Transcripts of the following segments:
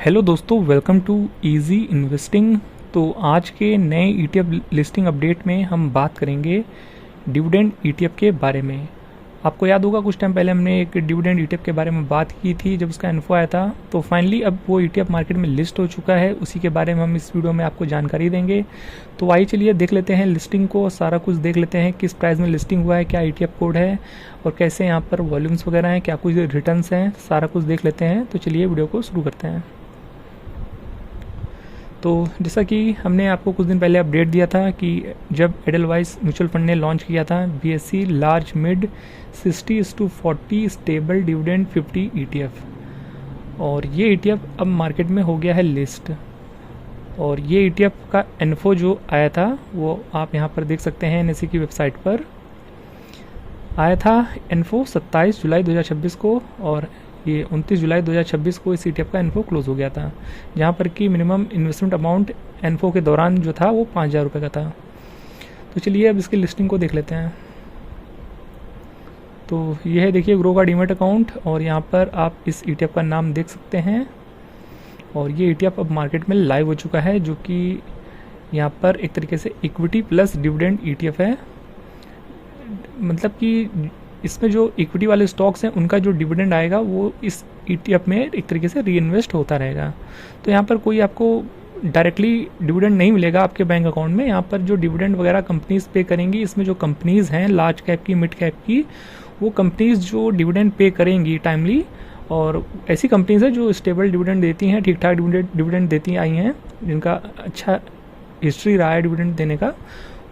Hello दोस्तों, welcome to easy investing. तो आज के नए ईटीएफ लिस्टिंग अपडेट में हम बात करेंगे डिविडेंड ईटीएफ के बारे में। आपको याद होगा कुछ टाइम पहले हमने एक डिविडेंड ईटीएफ के बारे में बात की थी जब उसका इन्फो आया था। तो फाइनली अब वो ईटीएफ मार्केट में लिस्ट हो चुका है, उसी के बारे में हम इस वीडियो में आपको जानकारी देंगे। तो आइए चलिए देख लेते हैं लिस्टिंग को, सारा कुछ देख लेते हैं, किस प्राइस में लिस्टिंग हुआ है, क्या ईटीएफ कोड है और कैसे यहाँ पर वॉल्यूम्स वगैरह हैं, क्या कुछ रिटर्न्स हैं, सारा कुछ देख लेते हैं। तो चलिए वीडियो को शुरू करते हैं। तो जैसा कि हमने आपको कुछ दिन पहले अपडेट दिया था कि जब एडलवाइस म्यूचुअल फंड ने लॉन्च किया था BSc large mid 60:40 stable dividend 50 ETF, और ये ईटीएफ अब मार्केट में हो गया है लिस्ट। और ये ईटीएफ का इन्फो जो आया था वो आप यहाँ पर देख सकते हैं, एनएसई की वेबसाइट पर आया था इन्फो 27 जुलाई 2026 को, और ये 29 जुलाई 2026 को इस ईटीएफ का इन्फो क्लोज हो गया था, जहाँ पर कि मिनिमम इन्वेस्टमेंट अमाउंट इन्फो के दौरान जो था वो 5,000 रुपये का था। तो चलिए अब इसकी लिस्टिंग को देख लेते हैं। तो ये है, देखिए, ग्रो का डीमेट अकाउंट, और यहाँ पर आप इस ईटीएफ का नाम देख सकते हैं। और ये ईटीएफ अब मार्केट में लाइव हो चुका है, जो कि यहाँ पर एक तरीके से इक्विटी प्लस डिविडेंड ईटीएफ है। मतलब कि इसमें जो इक्विटी वाले स्टॉक्स हैं उनका जो डिविडेंड आएगा वो इस ईटीएफ में एक तरीके से री इन्वेस्ट होता रहेगा। तो यहाँ पर कोई आपको डायरेक्टली डिविडेंड नहीं मिलेगा आपके बैंक अकाउंट में। यहाँ पर जो डिविडेंड वगैरह कंपनीज पे करेंगी, इसमें जो कंपनीज़ हैं लार्ज कैप की, मिड कैप की, वो कंपनीज़ जो डिविडेंड पे करेंगी टाइमली, और ऐसी कंपनीज़ हैं जो स्टेबल डिविडेंड देती हैं, ठीक ठाक डिविडेंड देती आई हैं, जिनका अच्छा हिस्ट्री रहा है डिविडेंड देने का,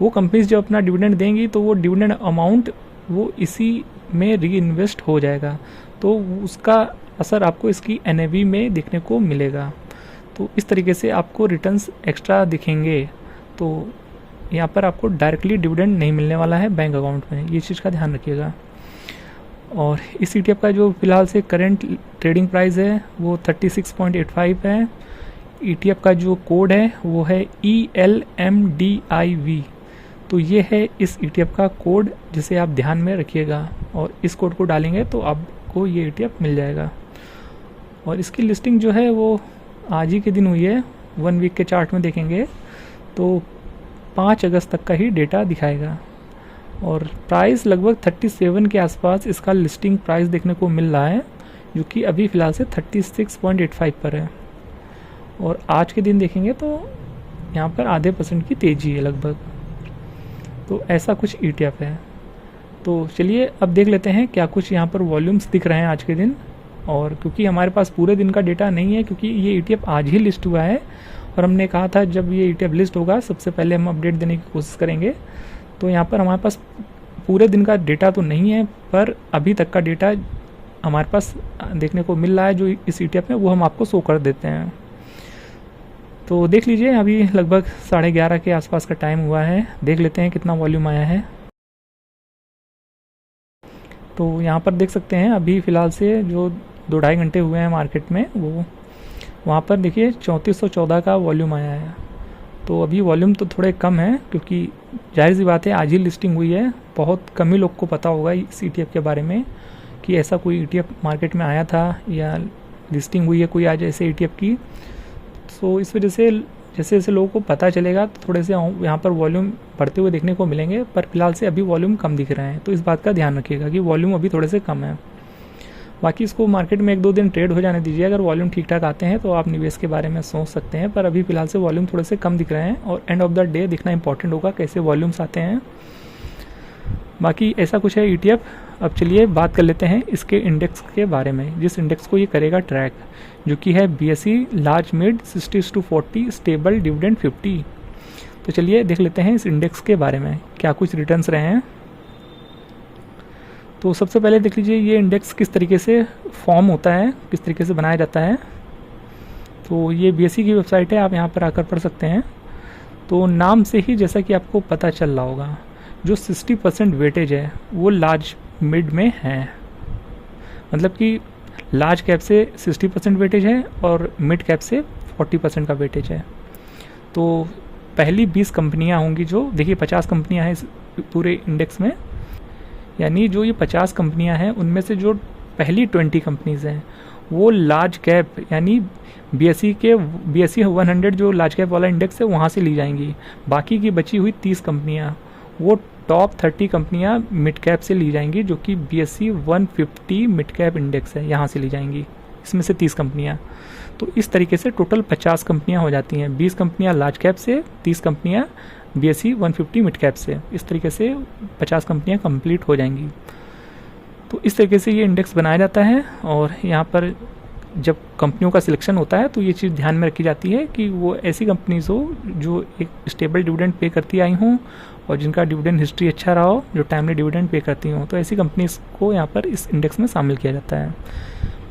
वो कंपनीज जब अपना डिविडेंड देंगी तो वो डिविडेंड अमाउंट वो इसी में री इन्वेस्ट हो जाएगा। तो उसका असर आपको इसकी एनएवी में देखने को मिलेगा। तो इस तरीके से आपको रिटर्न्स एक्स्ट्रा दिखेंगे। तो यहाँ पर आपको डायरेक्टली डिविडेंड नहीं मिलने वाला है बैंक अकाउंट में, ये चीज़ का ध्यान रखिएगा। और इस ईटीएफ का जो फिलहाल से करंट ट्रेडिंग प्राइस है वो 36.85 है। ईटीएफ का जो कोड है वो है ELMDIV। तो ये है इस ईटीएफ का कोड, जिसे आप ध्यान में रखिएगा, और इस कोड को डालेंगे तो आपको ये ईटीएफ मिल जाएगा। और इसकी लिस्टिंग जो है वो आज ही के दिन हुई है। 1 वीक के चार्ट में देखेंगे तो 5 अगस्त तक का ही डेटा दिखाएगा, और प्राइस लगभग 37 के आसपास इसका लिस्टिंग प्राइस देखने को मिल रहा है, जो कि अभी फ़िलहाल से 36.85 पर है। और आज के दिन देखेंगे तो यहाँ पर आधे % की तेज़ी है लगभग। तो ऐसा कुछ ईटीएफ है। तो चलिए अब देख लेते हैं क्या कुछ यहाँ पर वॉल्यूम्स दिख रहे हैं आज के दिन। और क्योंकि हमारे पास पूरे दिन का डेटा नहीं है, क्योंकि ये ईटीएफ आज ही लिस्ट हुआ है, और हमने कहा था जब ये ईटीएफ लिस्ट होगा सबसे पहले हम अपडेट देने की कोशिश करेंगे। तो यहाँ पर हमारे पास पूरे दिन का डेटा तो नहीं है, पर अभी तक का डेटा हमारे पास देखने को मिल रहा है जो इस ईटीएफ में, वो हम आपको शो कर देते हैं। तो देख लीजिए, अभी लगभग 11:30 के आसपास का टाइम हुआ है। देख लेते हैं कितना वॉल्यूम आया है। तो यहाँ पर देख सकते हैं अभी फ़िलहाल से जो 2-2.5 घंटे हुए हैं मार्केट में, वो वहाँ पर देखिए 3414 का वॉल्यूम आया है। तो अभी वॉल्यूम तो थोड़े कम है, क्योंकि जाहिर सी बात है आज ही लिस्टिंग हुई है। बहुत कम ही लोग को पता होगा इस ईटीएफ के बारे में कि ऐसा कोई ईटीएफ मार्केट में आया था या लिस्टिंग हुई है कोई आज ऐसे ईटीएफ की। तो इस वजह से जैसे जैसे लोगों को पता चलेगा तो थोड़े से यहाँ पर वॉल्यूम बढ़ते हुए देखने को मिलेंगे, पर फिलहाल से अभी वॉल्यूम कम दिख रहे हैं। तो इस बात का ध्यान रखिएगा कि वॉल्यूम अभी थोड़े से कम है। बाकी इसको मार्केट में 1-2 दिन ट्रेड हो जाने दीजिए। अगर वॉल्यूम ठीक ठाक आते हैं तो आप निवेश के बारे में सोच सकते हैं, पर अभी फिलहाल से वॉल्यूम थोड़े से कम दिख रहे हैं, और एंड ऑफ द डे दिखना इंपॉर्टेंट होगा कैसे वॉल्यूम्स आते हैं। बाकी ऐसा कुछ है ईटीएफ। अब चलिए बात कर लेते हैं इसके इंडेक्स के बारे में, जिस इंडेक्स को ये करेगा ट्रैक, जो कि है BSc large mid 60:40 stable dividend 50। तो चलिए देख लेते हैं इस इंडेक्स के बारे में क्या कुछ रिटर्न्स रहे हैं। तो सबसे पहले देख लीजिए ये इंडेक्स किस तरीके से फॉर्म होता है, किस तरीके से बनाया जाता है। तो ये बीएससी की वेबसाइट है, आप यहाँ पर आकर पढ़ सकते हैं। तो नाम से ही जैसा कि आपको पता चल रहा होगा, जो 60% वेटेज है वो लार्ज मिड में है। मतलब कि लार्ज कैप से 60% वेटेज है और मिड कैप से 40% का वेटेज है। तो पहली 20 कंपनियां होंगी, जो देखिए 50 कंपनियां हैं इस पूरे इंडेक्स में, यानी जो ये 50 कंपनियां हैं उनमें से जो पहली 20 कंपनीज़ हैं वो लार्ज कैप यानी BSE 100 जो लार्ज कैप वाला इंडेक्स है वहाँ से ली जाएंगी। बाकी की बची हुई 30 कंपनियाँ वो टॉप 30 कंपनियाँ मिड कैप से ली जाएंगी, जो कि BSE 150 मिड कैप इंडेक्स है, यहाँ से ली जाएंगी, इसमें से 30 कंपनियाँ। तो इस तरीके से टोटल 50 कंपनियाँ हो जाती हैं, 20 कंपनियाँ लार्ज कैप से, 30 कंपनियाँ BSE 150 मिड कैप से। इस तरीके से 50 कंपनियाँ कंप्लीट हो जाएंगी। तो इस तरीके से ये इंडेक्स बनाया जाता है। और यहाँ पर जब कंपनियों का सिलेक्शन होता है तो ये चीज़ ध्यान में रखी जाती है कि वो ऐसी कंपनीज हो जो एक स्टेबल डिविडेंड पे करती आई हों और जिनका डिविडेंड हिस्ट्री अच्छा रहा हो, जो टाइमली डिविडेंड पे करती हों, तो ऐसी कंपनीज को यहाँ पर इस इंडेक्स में शामिल किया जाता है।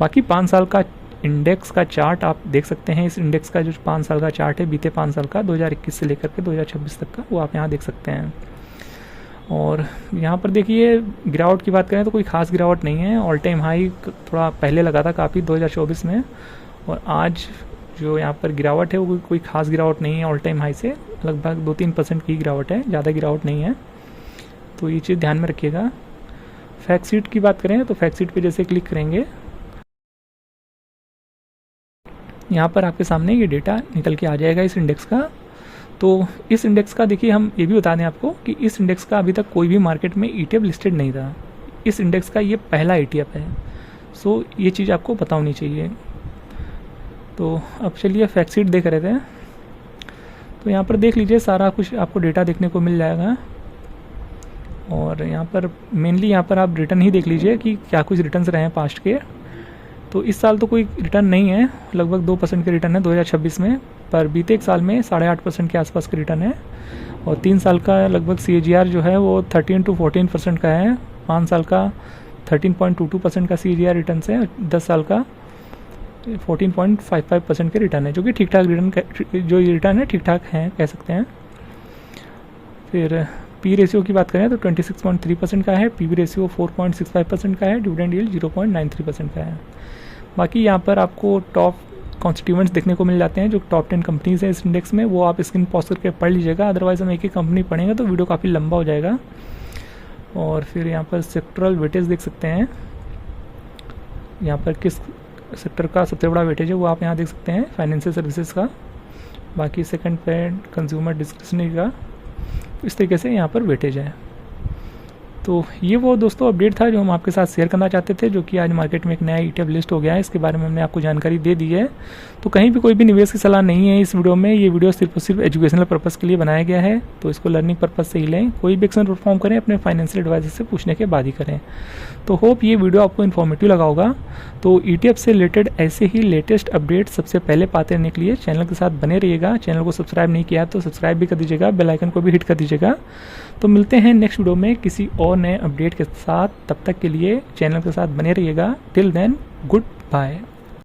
बाकी 5 साल का इंडेक्स का चार्ट आप देख सकते हैं। इस इंडेक्स का जो 5 साल का चार्ट है, बीते 5 साल का 2021 से लेकर के 2026 तक का, वो आप यहाँ देख सकते हैं। और यहाँ पर देखिए गिरावट की बात करें तो कोई ख़ास गिरावट नहीं है। ऑल टाइम हाई थोड़ा पहले लगा था काफ़ी 2024 में, और आज जो यहाँ पर गिरावट है वो कोई ख़ास गिरावट नहीं है। ऑल टाइम हाई से लगभग 2-3% की गिरावट है, ज़्यादा गिरावट नहीं है, तो ये चीज़ ध्यान में रखिएगा। फैक्ट शीट की बात करें तो फैक्ट शीट पे जैसे क्लिक करेंगे, यहाँ पर आपके सामने ये डेटा निकल के आ जाएगा इस इंडेक्स का। तो इस इंडेक्स का देखिए हम ये भी बता दें आपको कि इस इंडेक्स का अभी तक कोई भी मार्केट में ETF लिस्टेड नहीं था। इस इंडेक्स का ये पहला ETF है। सो ये चीज़ आपको पता होनी चाहिए। तो अब चलिए फैक्ट शीट देख रहे थे, तो यहाँ पर देख लीजिए सारा कुछ आपको डेटा देखने को मिल जाएगा। और यहाँ पर मेनली यहाँ पर आप रिटर्न ही देख लीजिए कि क्या कुछ रिटर्न्स रहे हैं पास्ट के। तो इस साल तो कोई रिटर्न नहीं है, लगभग 2% के रिटर्न है 2026 में, पर बीते एक साल में 8.5% के आसपास के रिटर्न है। और 3 साल का लगभग CAGR जो है वो 13 to 14% का है। 5 साल का 13.22% का CAGR रिटर्न है। 10 साल का 14.55% के रिटर्न है, जो कि ठीक ठाक रिटर्न, जो ये रिटर्न है ठीक ठाक हैं कह सकते हैं। फिर P रेशियो की बात करें तो 26.3% का है, PB रेशियो 4.65% का है, डिविडेंड यील्ड 0.93% का है। बाकी यहाँ पर आपको टॉप कॉन्स्टिट्यूएंट्स देखने को मिल जाते हैं, जो टॉप 10 कंपनीज हैं इस इंडेक्स में, वो आप स्क्रीन पॉज करके पढ़ लीजिएगा। अदरवाइज हम एक एक कंपनी पढ़ेंगे तो वीडियो काफ़ी लंबा हो जाएगा। और फिर यहाँ पर सेक्टरल वेटेज देख सकते हैं, यहाँ पर किस सेक्टर का सबसे बड़ा वेटेज है वो आप यहाँ देख सकते हैं, फाइनेंशियल सर्विसेज का। बाकी सेकंड पे कंज्यूमर डिस्क्रिप्शनरी का, इस तरीके से यहाँ पर वेटेज है। तो ये वो दोस्तों अपडेट था जो हम आपके साथ शेयर करना चाहते थे, जो कि आज मार्केट में एक नया ETF लिस्ट हो गया है। इसके बारे में हमने आपको जानकारी दे दी है। तो कहीं भी कोई भी निवेश की सलाह नहीं है इस वीडियो में। ये वीडियो सिर्फ और सिर्फ एजुकेशनल पर्पज़ के लिए बनाया गया है, तो इसको लर्निंग पर्पज़ से ही लें। कोई भी एक्शन परफॉर्म करें अपने फाइनेंशियल एडवाइजर से पूछने के बाद ही करें। तो होप ये वीडियो आपको इन्फॉर्मेटिव लगा होगा। तो ETF से रिलेटेड ऐसे ही लेटेस्ट अपडेट सबसे पहले पाते रहने के लिए चैनल के साथ बने रहिएगा। चैनल को सब्सक्राइब नहीं किया तो सब्सक्राइब भी कर दीजिएगा, बेल आइकन को भी हिट कर दीजिएगा। तो मिलते हैं नेक्स्ट वीडियो में किसी और नए अपडेट के साथ। तब तक के लिए चैनल के साथ बने रहिएगा। Till then good bye.